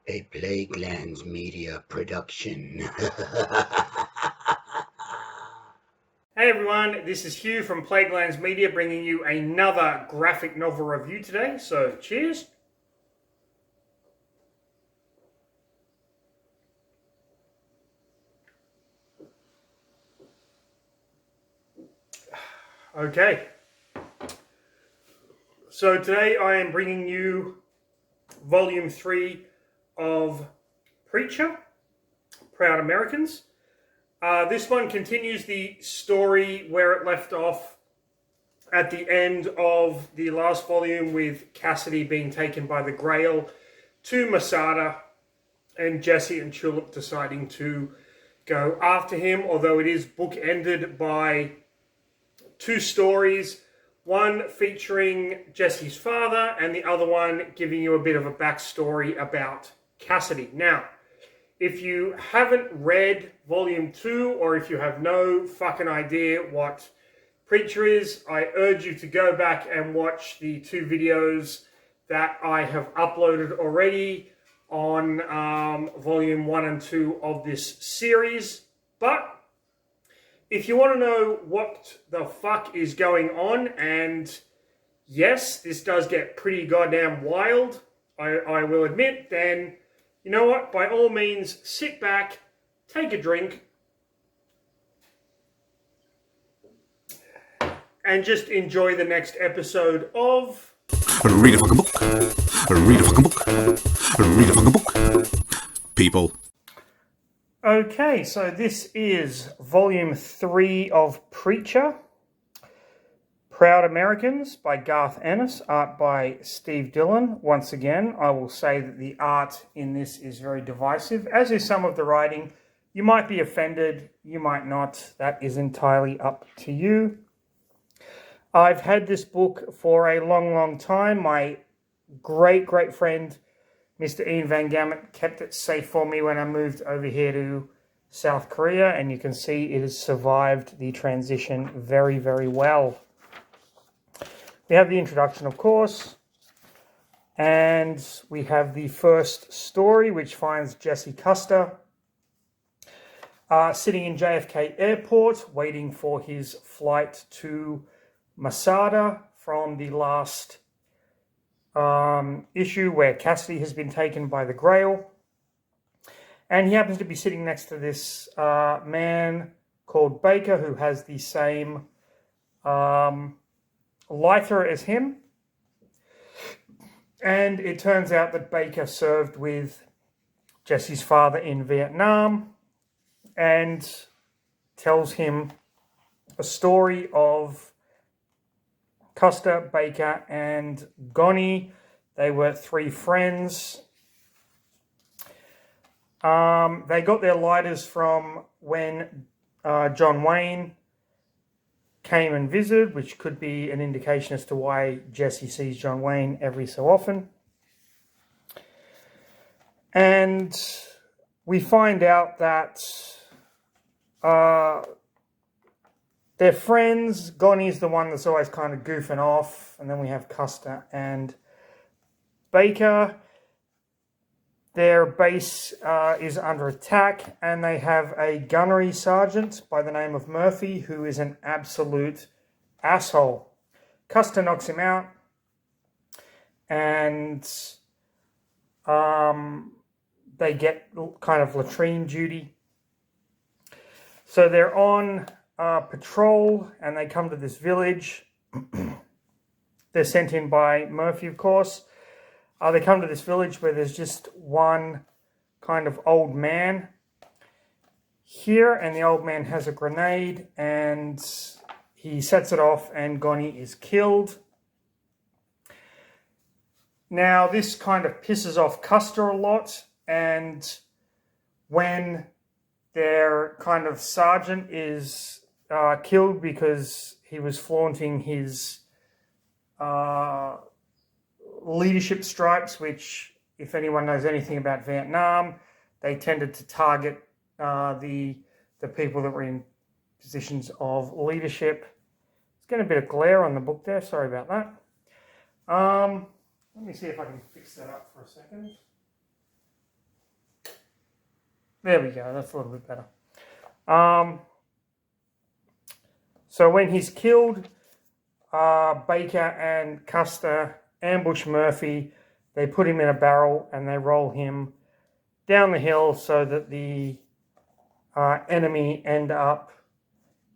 A Plaguelands Media production. Hey everyone, this is Hugh from Plaguelands Media bringing you another graphic novel review today, so cheers. Okay, so today I am bringing you Volume 3 of Preacher, Proud Americans. This one continues the story where it left off at the end of the last volume, with Cassidy being taken by the Grail to Masada and Jesse and Tulip deciding to go after him, although it is bookended by two stories, one featuring Jesse's father and the other one giving you a bit of a backstory about Cassidy. Now, if you haven't read Volume 2, or if you have no fucking idea what Preacher is, I urge you to go back and watch the two videos that I have uploaded already on Volume 1 and 2 of this series. But if you want to know what the fuck is going on, and yes, this does get pretty goddamn wild, I will admit, then you know what? By all means, sit back, take a drink, and just enjoy the next episode of... Read a fucking book. Read a fucking book. Read a fucking book. People. Okay, so this is Volume 3 of Preacher, Proud Americans by Garth Ennis, art by Steve Dillon. Once again, I will say that the art in this is very divisive, as is some of the writing. You might be offended, you might not. That is entirely up to you. I've had this book for a long, long time. My great, great friend, Mr. Ian Van Gammett, kept it safe for me when I moved over here to South Korea, and you can see it has survived the transition very, very well. We have the introduction, of course, and we have the first story, which finds Jesse Custer sitting in JFK Airport, waiting for his flight to Masada from the last issue where Cassidy has been taken by the Grail. And he happens to be sitting next to this man called Baker, who has the same lighter as him. And it turns out that Baker served with Jesse's father in Vietnam and tells him a story of Custer, Baker, and Gonnie. They were three friends. They got their lighters from when John Wayne came and visited, which could be an indication as to why Jesse sees John Wayne every so often. And we find out that they're friends. Gonnie's the one that's always kind of goofing off. And then we have Custer and Baker. Their base is under attack, and they have a gunnery sergeant by the name of Murphy, who is an absolute asshole. Custer knocks him out, and they get kind of latrine duty. So they're on patrol, and they come to this village. They're sent in by Murphy, of course. They come to this village where there's just one kind of old man here, and the old man has a grenade, and he sets it off, and Gonnie is killed. Now, this kind of pisses off Custer a lot, and when their kind of sergeant is killed because he was flaunting his leadership stripes, which, if anyone knows anything about Vietnam, they tended to target the people that were in positions of leadership. It's getting a bit of glare on the book there. Sorry about that. Let me see if I can fix that up for a second. There we go. That's a little bit better. So when he's killed, Baker and Custer ambush Murphy. They put him in a barrel and they roll him down the hill so that the enemy end up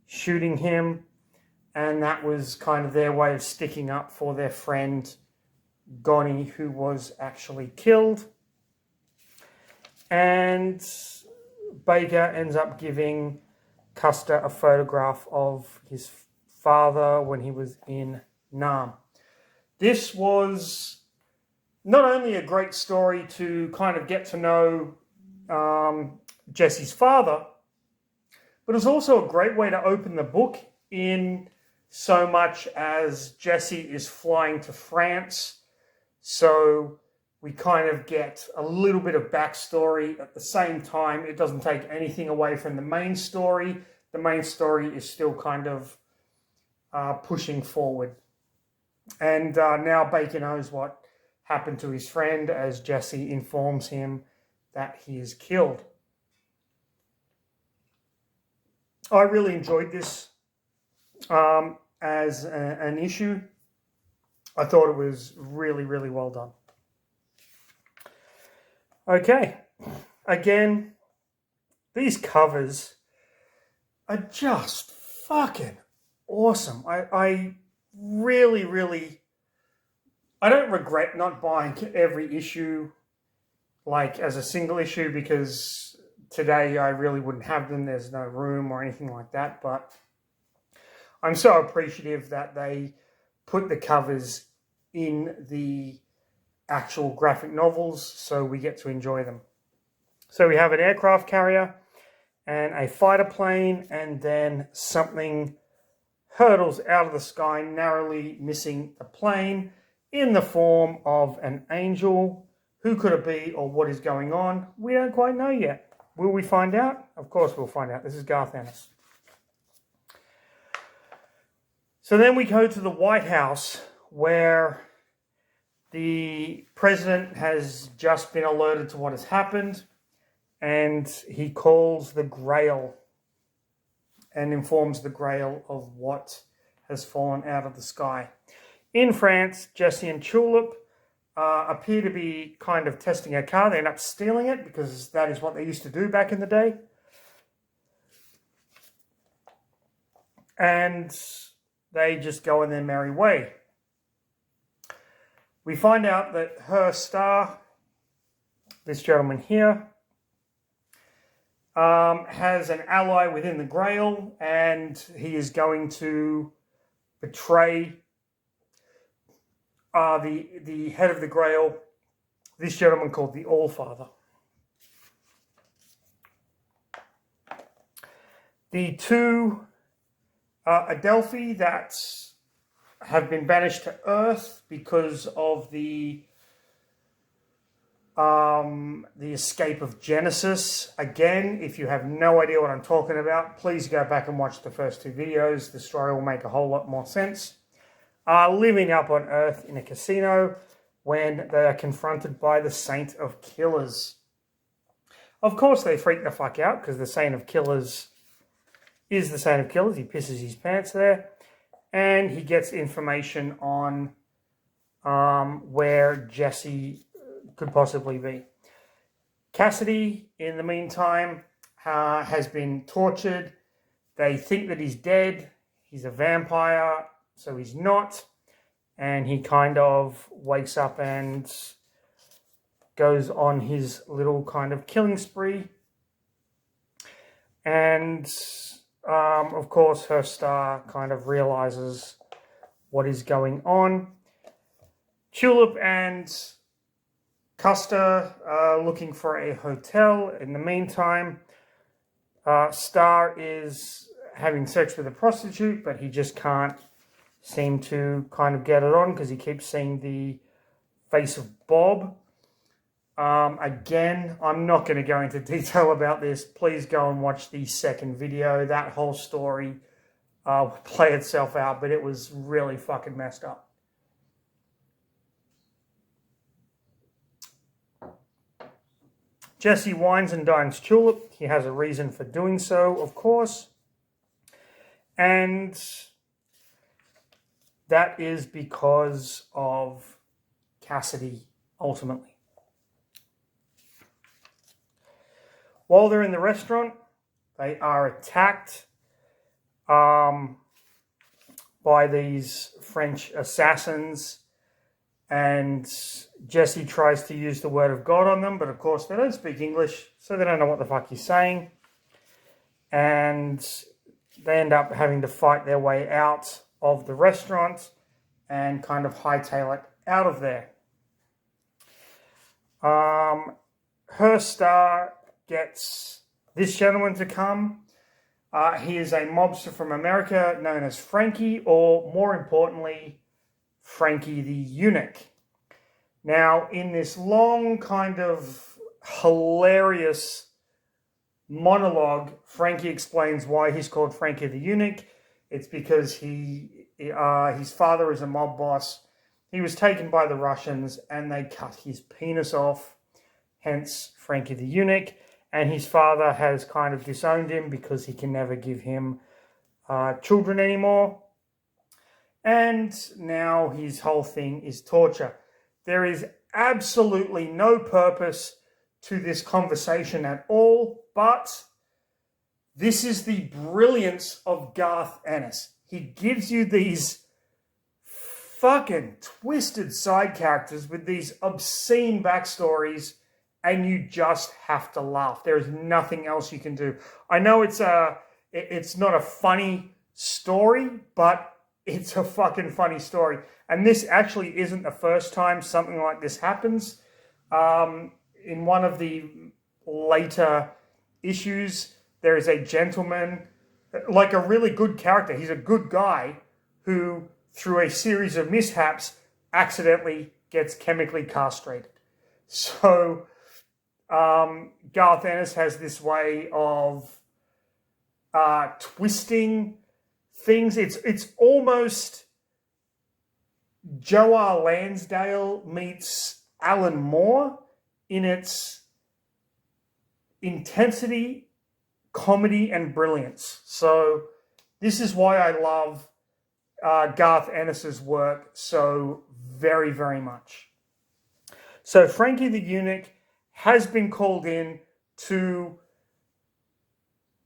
shooting him. And that was kind of their way of sticking up for their friend Gonnie, who was actually killed. And Baker ends up giving Custer a photograph of his father when he was in Nam. This was not only a great story to kind of get to know Jesse's father, but it was also a great way to open the book in so much as Jesse is flying to France. So we kind of get a little bit of backstory. At the same time, it doesn't take anything away from the main story. The main story is still kind of pushing forward. And now Baker knows what happened to his friend as Jesse informs him that he is killed. I really enjoyed this as an issue. I thought it was really, really well done. Okay, again, these covers are just fucking awesome. I really, really, I don't regret not buying every issue like as a single issue, because today I really wouldn't have them. There's no room or anything like that, but I'm so appreciative that they put the covers in the actual graphic novels so we get to enjoy them. So we have an aircraft carrier and a fighter plane, and then something hurtles out of the sky, narrowly missing the plane in the form of an angel. Who could it be or what is going on? We don't quite know yet. Will we find out? Of course we'll find out. This is Garth Ennis. So then we go to the White House, where the president has just been alerted to what has happened, and he calls the Grail and informs the Grail of what has fallen out of the sky. In France, Jesse and Tulip appear to be kind of testing a car. They end up stealing it because that is what they used to do back in the day. And they just go in their merry way. We find out that her star, this gentleman here, has an ally within the Grail, and he is going to betray the head of the Grail, this gentleman called the Allfather. The two Adelphi that have been banished to Earth because of the escape of Genesis. Again, if you have no idea what I'm talking about, please go back and watch the first two videos. The story will make a whole lot more sense. Living up on Earth in a casino when they are confronted by the Saint of Killers. Of course, they freak the fuck out because the Saint of Killers is the Saint of Killers. He pisses his pants there. And he gets information on where Jesse could possibly be. Cassidy, in the meantime, has been tortured. They think that he's dead. He's a vampire, so he's not. And he kind of wakes up and goes on his little kind of killing spree. And of course, her star kind of realizes what is going on. Tulip and Custer are looking for a hotel. In the meantime, Star is having sex with a prostitute, but he just can't seem to kind of get it on because he keeps seeing the face of Bob. Again, I'm not going to go into detail about this. Please go and watch the second video. That whole story will play itself out, but it was really fucking messed up. Jesse wines and dines Tulip. He has a reason for doing so, of course. And that is because of Cassidy, ultimately. While they're in the restaurant, they are attacked by these French assassins, and Jesse tries to use the word of God on them, but of course they don't speak English, so they don't know what the fuck he's saying, and they end up having to fight their way out of the restaurant and kind of hightail it out of there. Her star gets this gentleman to come. He is a mobster from America known as Frankie, or more importantly, Frankie the Eunuch. Now, in this long kind of hilarious monologue, Frankie explains why he's called Frankie the Eunuch. It's because his father is a mob boss. He was taken by the Russians and they cut his penis off, hence Frankie the Eunuch. And his father has kind of disowned him because he can never give him children anymore. And now his whole thing is torture. There is absolutely no purpose to this conversation at all, but this is the brilliance of Garth Ennis. He gives you these fucking twisted side characters with these obscene backstories, and you just have to laugh. There is nothing else you can do. I know it's not a funny story, but it's a fucking funny story. And this actually isn't the first time something like this happens. In one of the later issues, there is a gentleman, like a really good character. He's a good guy who, through a series of mishaps, accidentally gets chemically castrated. So Garth Ennis has this way of twisting things. It's almost Joe R. Lansdale meets Alan Moore in its intensity, comedy, and brilliance. So this is why I love Garth Ennis's work so very, very much. So Frankie the Eunuch has been called in to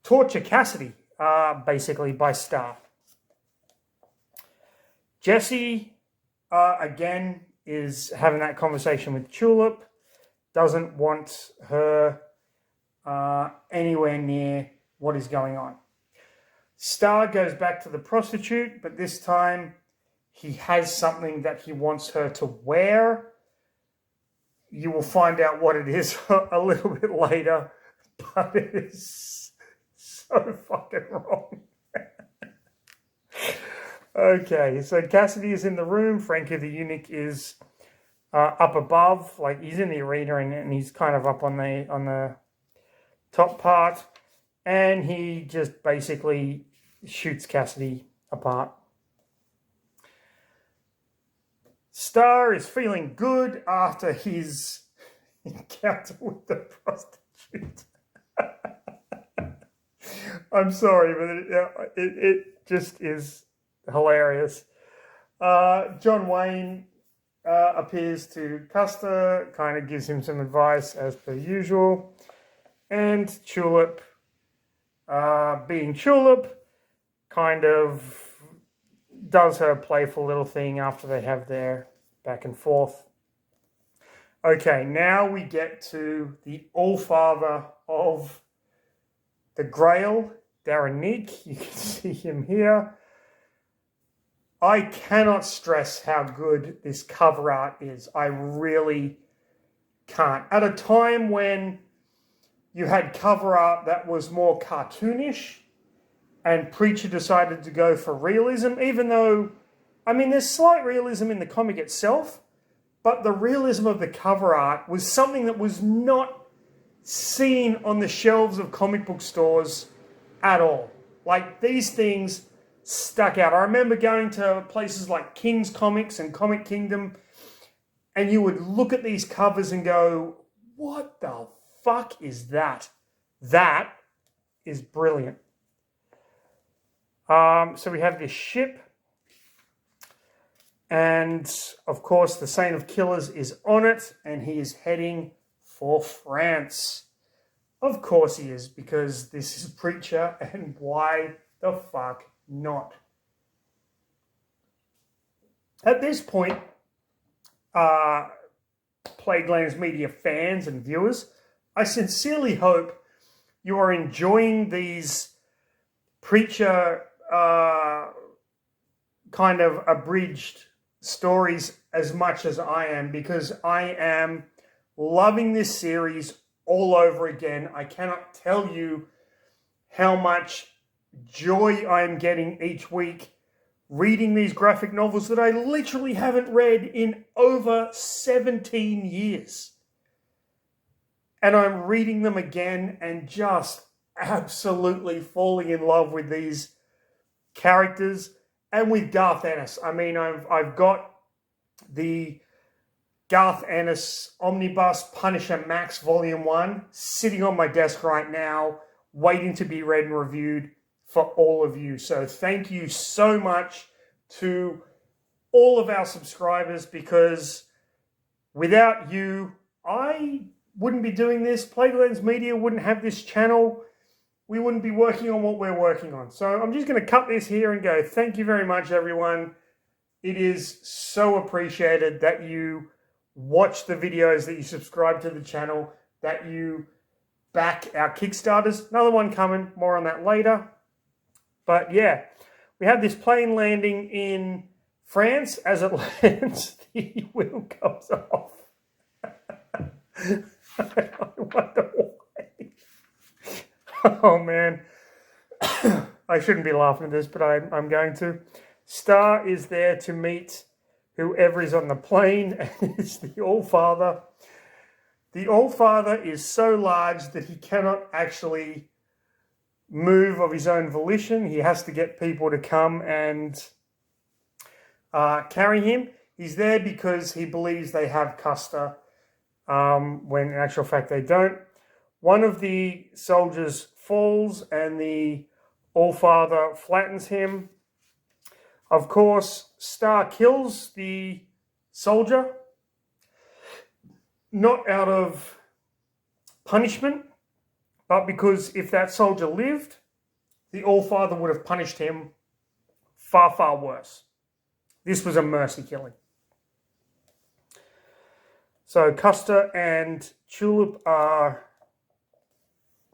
torture Cassidy, basically by Star. Jesse, again, is having that conversation with Tulip, doesn't want her anywhere near what is going on. Star goes back to the prostitute, but this time he has something that he wants her to wear. You will find out what it is a little bit later, but it is so fucking wrong. Okay, so Cassidy is in the room. Frankie the Eunuch is up above, like he's in the arena and he's kind of up on the top part, and he just basically shoots Cassidy apart. Star is feeling good after his encounter with the prostitute. I'm sorry, but it just is hilarious. John Wayne appears to Custer, kind of gives him some advice as per usual. And Tulip, being Tulip, kind of does her playful little thing after they have their back and forth. Okay, now we get to the All-Father of the Grail, Darren Nick. You can see him here. I cannot stress how good this cover art is. I really can't. At a time when you had cover art that was more cartoonish, and Preacher decided to go for realism, even though, I mean, there's slight realism in the comic itself, but the realism of the cover art was something that was not seen on the shelves of comic book stores at all. Like, these things stuck out. I remember going to places like King's Comics and Comic Kingdom, and you would look at these covers and go, what the fuck is that? That is brilliant. So we have this ship. And, of course, the Saint of Killers is on it. And he is heading for France. Of course he is. Because this is Preacher. And why the fuck not? At this point, Plaguelands Media fans and viewers, I sincerely hope you are enjoying these Preacher kind of abridged stories as much as I am, because I am loving this series all over again. I cannot tell you how much joy I am getting each week reading these graphic novels that I literally haven't read in over 17 years. And I'm reading them again and just absolutely falling in love with these characters and with Garth Ennis. I mean, I've got the Garth Ennis Omnibus Punisher Max Volume 1 sitting on my desk right now, waiting to be read and reviewed for all of you. So thank you so much to all of our subscribers, because without you, I wouldn't be doing this. Plaguelands Media wouldn't have this channel. We wouldn't be working on what we're working on. So I'm just going to cut this here and go, thank you very much, everyone. It is so appreciated that you watch the videos, that you subscribe to the channel, that you back our Kickstarters. Another one coming, more on that later. But yeah, we have this plane landing in France. As it lands, the wheel comes off. I wonder why. Oh man, I shouldn't be laughing at this, but I'm going to. Star is there to meet whoever is on the plane, and it's the All-Father. The All-Father is so large that he cannot actually move of his own volition. He has to get people to come and carry him. He's there because he believes they have Custer, when in actual fact they don't. One of the soldiers falls and the All-Father flattens him. Of course, Star kills the soldier, not out of punishment, but because if that soldier lived, the All-Father would have punished him far, far worse. This was a mercy killing. So Custer and Tulip are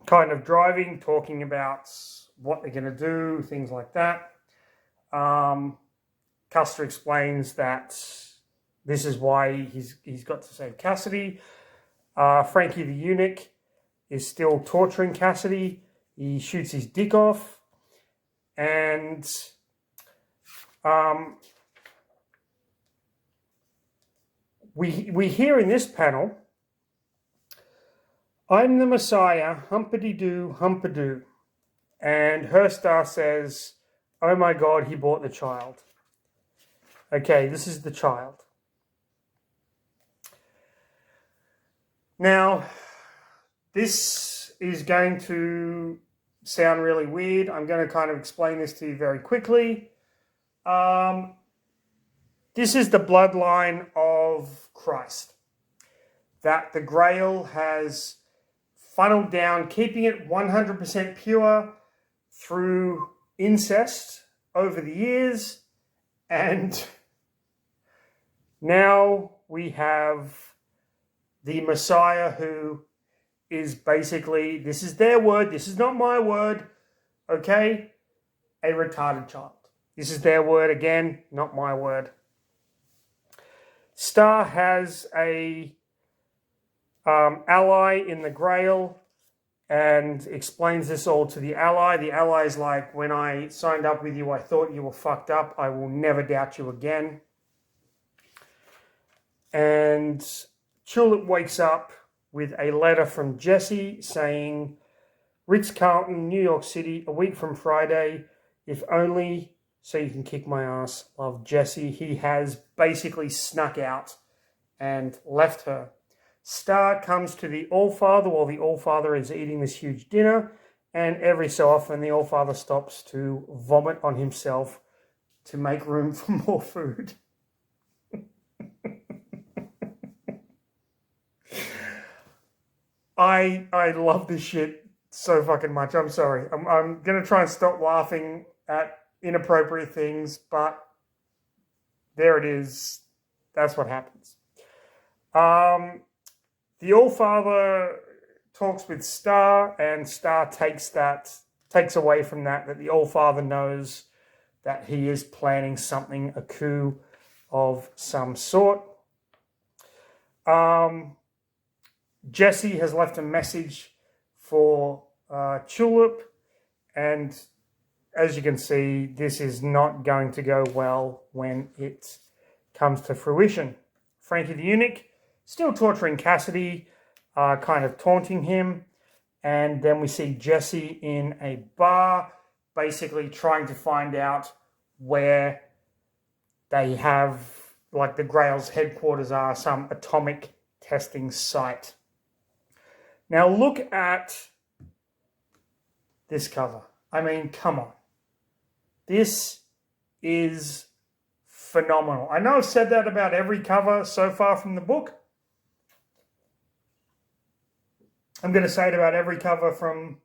kind of driving, talking about what they're going to do, things like that. Custer explains that this is why he's got to save Cassidy. Frankie the eunuch is still torturing Cassidy. He shoots his dick off. And we hear in this panel, I'm the Messiah, humpity-doo, humpadoo. And her Star says, oh my God, he bought the child. Okay, this is the child. Now, this is going to sound really weird. I'm going to kind of explain this to you very quickly. This is the bloodline of Christ that the Grail has funneled down, keeping it 100% pure through incest over the years. And now we have the Messiah, who is basically, this is their word, this is not my word, okay? A retarded child. This is their word again, not my word. Star has a ally in the Grail and explains this all to the ally. The ally is like, when I signed up with you, I thought you were fucked up. I will never doubt you again. And Tulip wakes up with a letter from Jesse saying, Ritz-Carlton, New York City, a week from Friday, if only so you can kick my ass. Love, Jesse. He has basically snuck out and left her. Star comes to the Allfather while the Allfather is eating this huge dinner, and every so often the Allfather stops to vomit on himself to make room for more food. I love this shit so fucking much. I'm sorry. I'm going to try and stop laughing at inappropriate things, but there it is. That's what happens. The Allfather talks with Star, and Star takes away from that the Allfather knows that he is planning something, a coup of some sort. Jesse has left a message for Tulip, and as you can see, this is not going to go well when it comes to fruition. Frankie the Eunuch still torturing Cassidy, kind of taunting him, and then we see Jesse in a bar, basically trying to find out where they have, like, the Grail's headquarters are, some atomic testing site. Now look at this cover. I mean, come on. This is phenomenal. I know I've said that about every cover so far from the book. I'm going to say it about every cover from,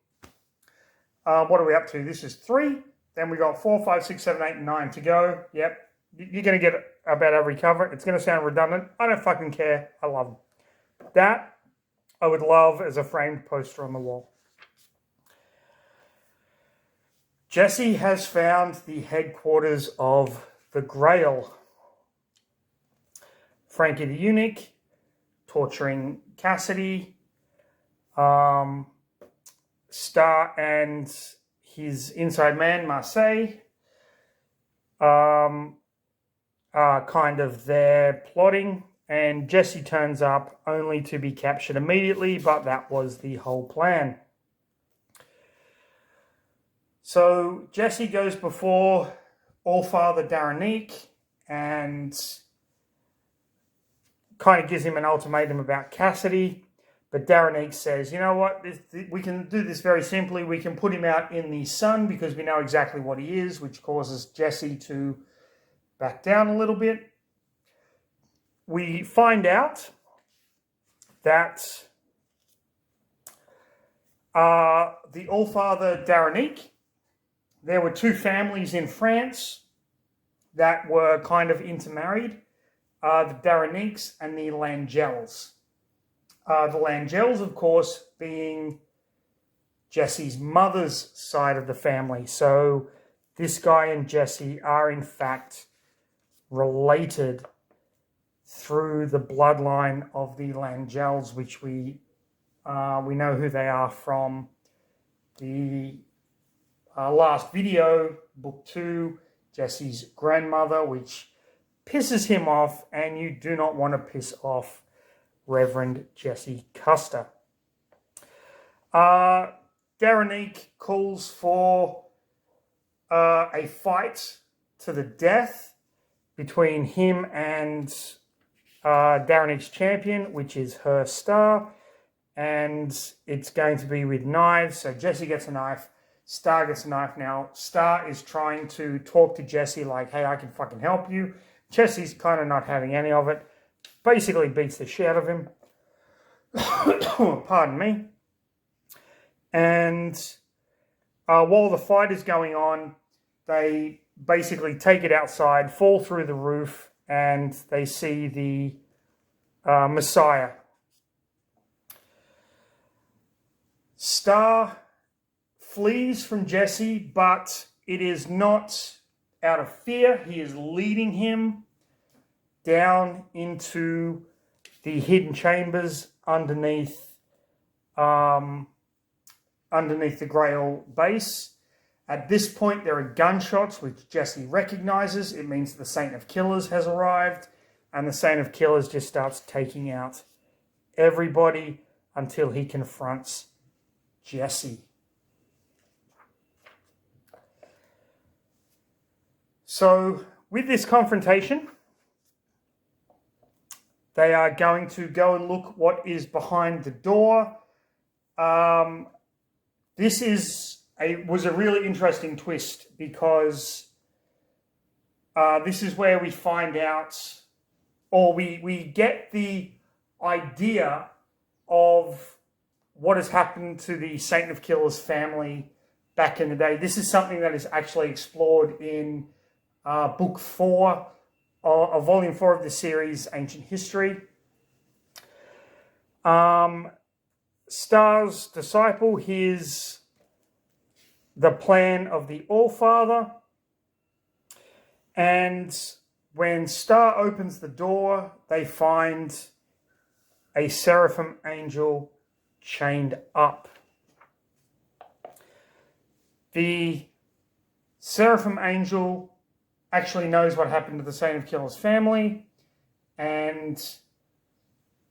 what are we up to? This is 3. Then we got 4, 5, 6, 7, 8, and 9 to go. Yep. You're going to get about every cover. It's going to sound redundant. I don't fucking care. I love them. That I would love as a framed poster on the wall. Jesse has found the headquarters of the Grail. Frankie the Eunuch torturing Cassidy. Star and his inside man, Marseille, are kind of there plotting, and Jesse turns up only to be captured immediately, but that was the whole plan. So Jesse goes before Allfather Daranique and kind of gives him an ultimatum about Cassidy. But Daranique says, you know what, we can do this very simply. We can put him out in the sun because we know exactly what he is, which causes Jesse to back down a little bit. We find out that the Allfather Daranique, there were 2 families in France that were kind of intermarried, the Daraniques and the Langels. The Langels, of course, being Jesse's mother's side of the family. So this guy and Jesse are in fact related through the bloodline of the Langels, which we know who they are from the last video, book 2, Jesse's grandmother, which pisses him off, and you do not want to piss off Reverend Jesse Custer. Daranique calls for a fight to the death between him and Daranique's champion, which is her Star, and it's going to be with knives. So Jesse gets a knife, Star gets a knife. Now Star is trying to talk to Jesse like, hey, I can fucking help you. Jesse's kind of not having any of it. Basically beats the shit out of him. Pardon me. And while the fight is going on, they basically take it outside, fall through the roof, and they see the Messiah. Star flees from Jesse, but it is not out of fear. He is leading him down into the hidden chambers underneath the Grail base. At this point, there are gunshots, which Jesse recognizes. It means the Saint of Killers has arrived, and the Saint of Killers just starts taking out everybody until he confronts Jesse. So, with this confrontation, they are going to go and look what is behind the door. This was a really interesting twist because this is where we find out, or we get the idea of what has happened to the Saint of Killers family back in the day. This is something that is actually explored in book 4 of volume 4 of the series, Ancient History. Star's disciple hears the plan of the All-Father, and when Star opens the door, they find a seraphim angel chained up. The seraphim angel actually knows what happened to the Saint of Killers family and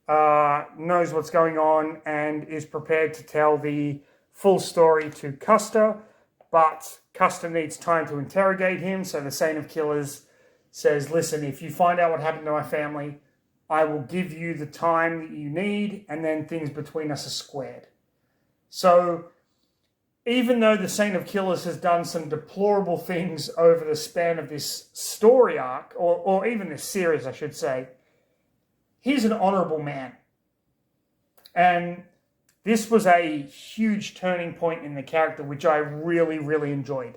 knows what's going on and is prepared to tell the full story to Custer, but Custer needs time to interrogate him, so the Saint of Killers says, listen, if you find out what happened to my family, I will give you the time that you need, and then things between us are squared. So even though the Saint of Killers has done some deplorable things over the span of this story arc, or even this series, I should say, he's an honorable man. And this was a huge turning point in the character, which I really, really enjoyed.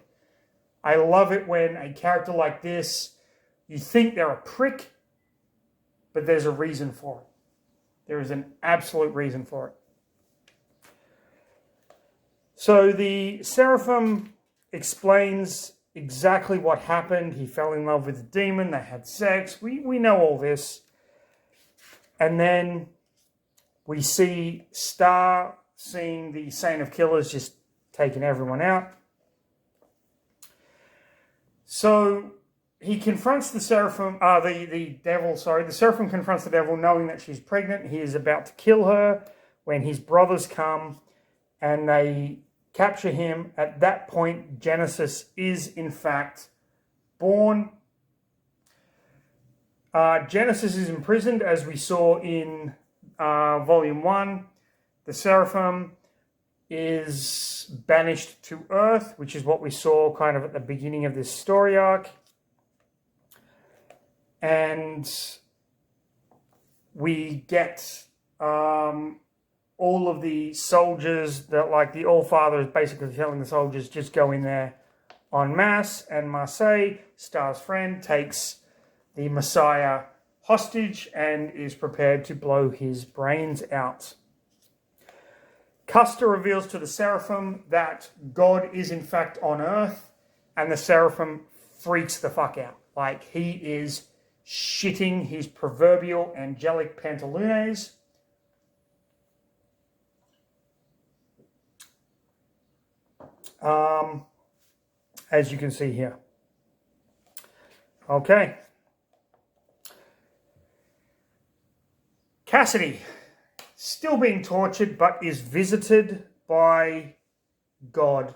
I love it when a character like this, you think they're a prick, but there's a reason for it. There is an absolute reason for it. So the Seraphim explains exactly what happened. He fell in love with the demon. They had sex. We know all this. And then we see Star seeing the Saint of Killers just taking everyone out. So he confronts the Seraphim, the devil, sorry. The Seraphim confronts the devil knowing that she's pregnant. He is about to kill her when his brothers come and they capture him. At that point, Genesis is in fact born. Genesis is imprisoned, as we saw in Volume 1. The Seraphim is banished to Earth, which is what we saw kind of at the beginning of this story arc. And we get all of the soldiers that, like, the All-Father is basically telling the soldiers, just go in there en masse. And Marseille, Star's friend, takes the Messiah hostage and is prepared to blow his brains out. Custer reveals to the Seraphim that God is in fact on Earth, and the Seraphim freaks the fuck out. Like, he is shitting his proverbial angelic pantaloons. As you can see here. Okay. Cassidy, still being tortured, but is visited by God,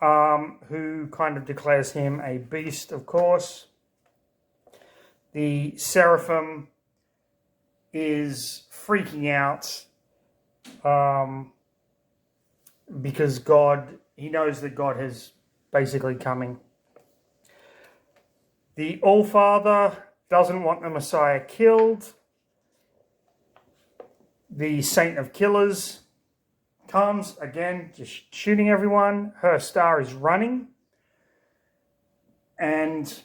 who kind of declares him a beast, of course. The Seraphim is freaking out because he knows that God is basically coming. The All-Father doesn't want the Messiah killed. The Saint of Killers comes, again, just shooting everyone. Her Star is running. And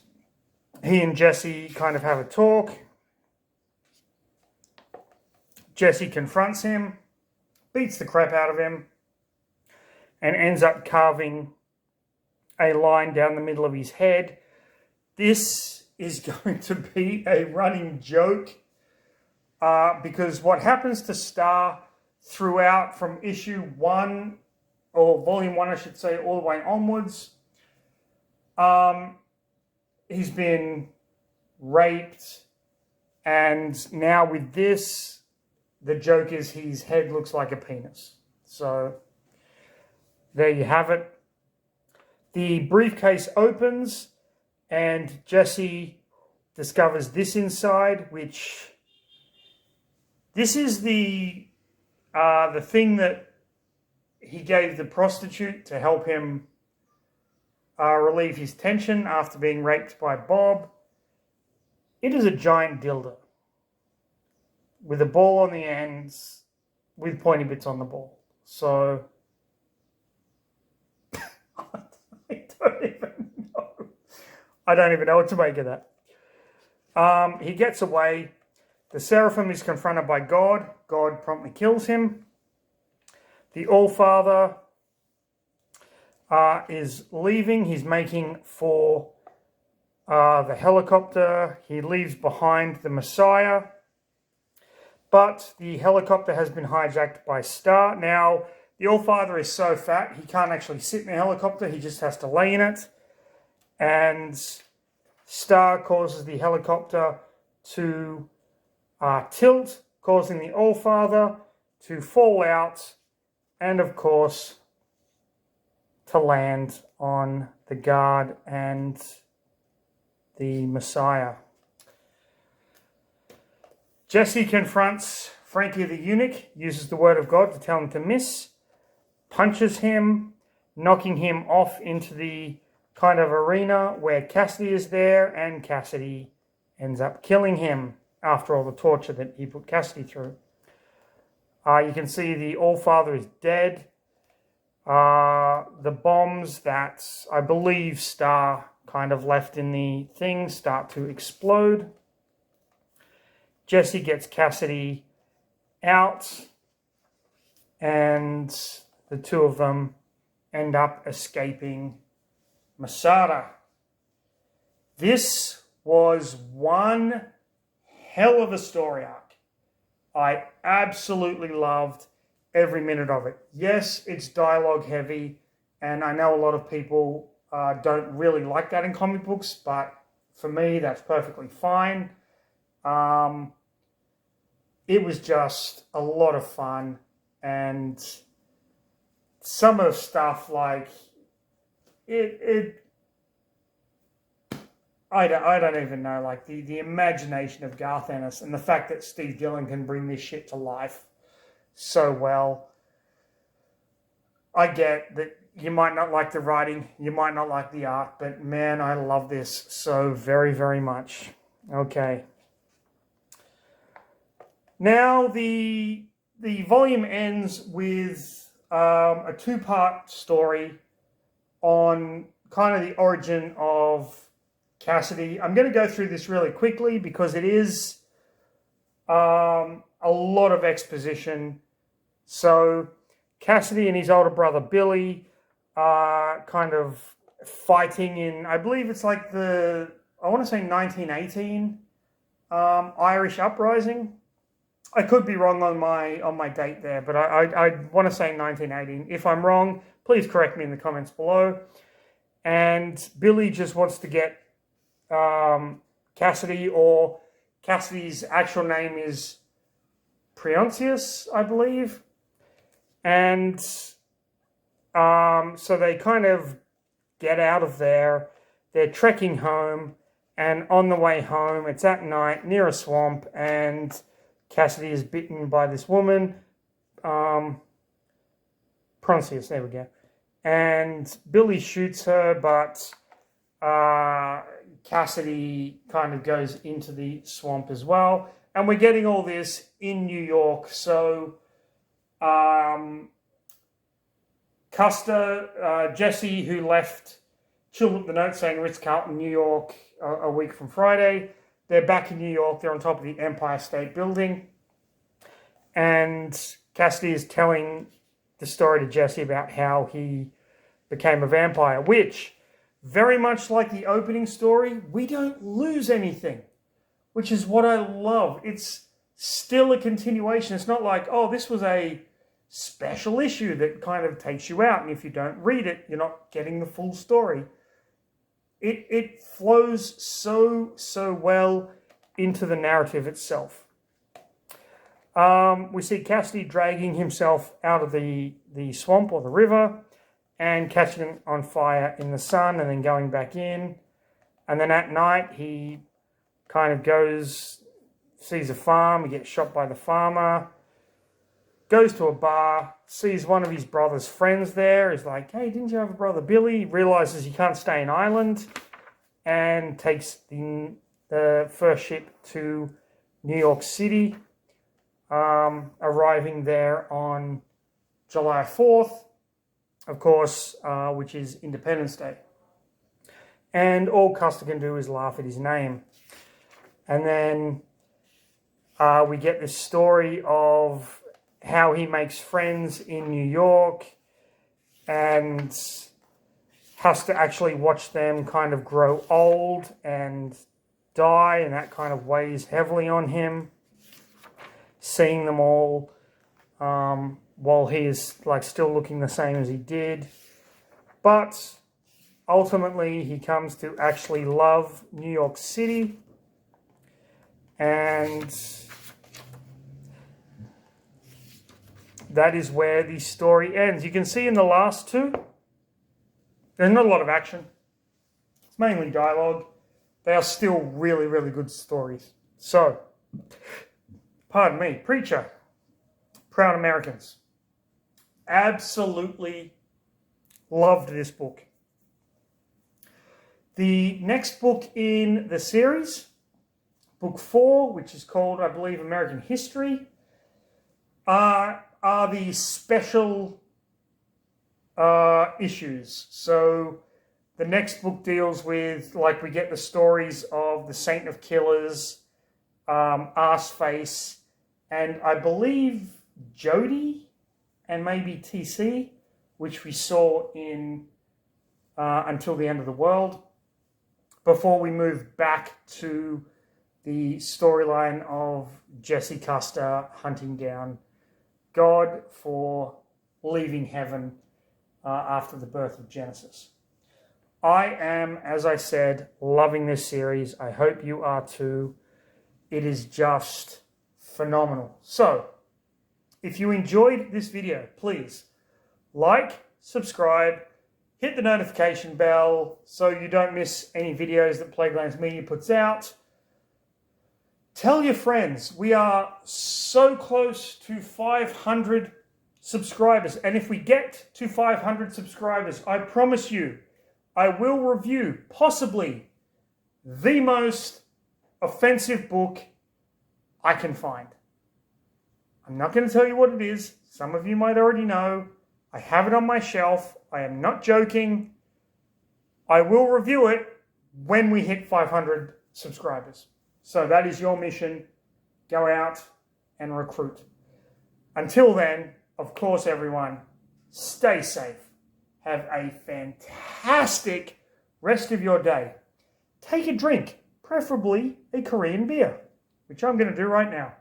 he and Jesse kind of have a talk. Jesse confronts him, beats the crap out of him, and ends up carving a line down the middle of his head. This is going to be a running joke because what happens to Star throughout from issue 1, or volume 1 I should say, all the way onwards, he's been raped, and now with this, the joke is his head looks like a penis. So there you have it. The briefcase opens and Jesse discovers this inside, which this is the thing that he gave the prostitute to help him relieve his tension after being raped by Bob. It is a giant dildo with a ball on the ends with pointy bits on the ball. So I don't even know what to make of that. He gets away. The Seraphim is confronted by God. God promptly kills him. The All-Father is leaving. He's making for the helicopter. He leaves behind the Messiah. But the helicopter has been hijacked by Star. Now, the All-Father is so fat, he can't actually sit in the helicopter. He just has to lay in it. And Star causes the helicopter to tilt, causing the All-Father to fall out and, of course, to land on the guard and the Messiah. Jesse confronts Frankie the eunuch, uses the word of God to tell him to miss, punches him, knocking him off into the kind of arena where Cassidy is there, and Cassidy ends up killing him after all the torture that he put Cassidy through. You can see the All-Father is dead. The bombs that I believe Star kind of left in the thing start to explode. Jesse gets Cassidy out, and the two of them end up escaping Masada. This was one hell of a story arc. I absolutely loved every minute of it. Yes, it's dialogue heavy, and I know a lot of people don't really like that in comic books, but for me, that's perfectly fine. It was just a lot of fun, and some of the stuff, like I don't even know, like the imagination of Garth Ennis and the fact that Steve Dillon can bring this shit to life so well. I get that you might not like the writing, you might not like the art, but man, I love this so very, very much. Okay. Now the volume ends with a two-part story on kind of the origin of Cassidy. I'm going to go through this really quickly because it is a lot of exposition. So Cassidy and his older brother Billy are kind of fighting in, I believe it's like I want to say 1918 Irish uprising. I could be wrong on my date there, but I want to say 1918. If I'm wrong, please correct me in the comments below. And Billy just wants to get Cassidy, or Cassidy's actual name is Prioncius, I believe. And so they kind of get out of there. They're trekking home, and on the way home, it's at night near a swamp, and Cassidy is bitten by this woman, Prioncius, there we go. And Billy shoots her, but Cassidy kind of goes into the swamp as well. And we're getting all this in New York. So Custer, Jesse, who left, chilled up the note saying Ritz-Carlton, New York, a week from Friday. They're back in New York. They're on top of the Empire State Building. And Cassidy is telling the story to Jesse about how he became a vampire, which, very much like the opening story, we don't lose anything, which is what I love. It's still a continuation. It's not like, oh, this was a special issue that kind of takes you out, and if you don't read it, you're not getting the full story. It flows so well into the narrative itself. We see Cassidy dragging himself out of the swamp or the river and catching him on fire in the sun and then going back in. And then at night he kind of goes, sees a farm, he gets shot by the farmer, goes to a bar, sees one of his brother's friends there, is like, hey, didn't you have a brother Billy? Realizes he can't stay in Ireland, and takes the first ship to New York City, arriving there on July 4th, of course, which is Independence Day. And all Custer can do is laugh at his name. And then we get this story of how he makes friends in New York and has to actually watch them kind of grow old and die, and that kind of weighs heavily on him. Seeing them all while he is like still looking the same as he did. But ultimately he comes to actually love New York City, and that is where the story ends. You can see in the last two, there's not a lot of action. It's mainly dialogue. They are still really, really good stories. So, pardon me, Preacher, Proud Americans. Absolutely loved this book. The next book in the series, book 4, which is called, I believe, American History, are the special issues. So the next book deals with, like, we get the stories of the Saint of Killers, Arseface, and I believe Jody, and maybe TC, which we saw in Until the End of the World, before we move back to the storyline of Jesse Custer hunting down God for leaving heaven after the birth of Genesis. I am, as I said, loving this series. I hope you are too. It is just phenomenal. So, if you enjoyed this video, please like, subscribe, hit the notification bell so you don't miss any videos that Playgrounds Media puts out. Tell your friends. We are so close to 500 subscribers. And if we get to 500 subscribers, I promise you, I will review possibly the most offensive book I can find. I'm not going to tell you what it is. Some of you might already know. I have it on my shelf. I am not joking. I will review it when we hit 500 subscribers. So that is your mission. Go out and recruit. Until then, of course, everyone, stay safe. Have a fantastic rest of your day. Take a drink, preferably a Korean beer, which I'm going to do right now.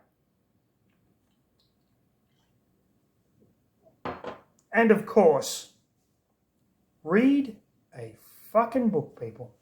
And of course, read a fucking book, people.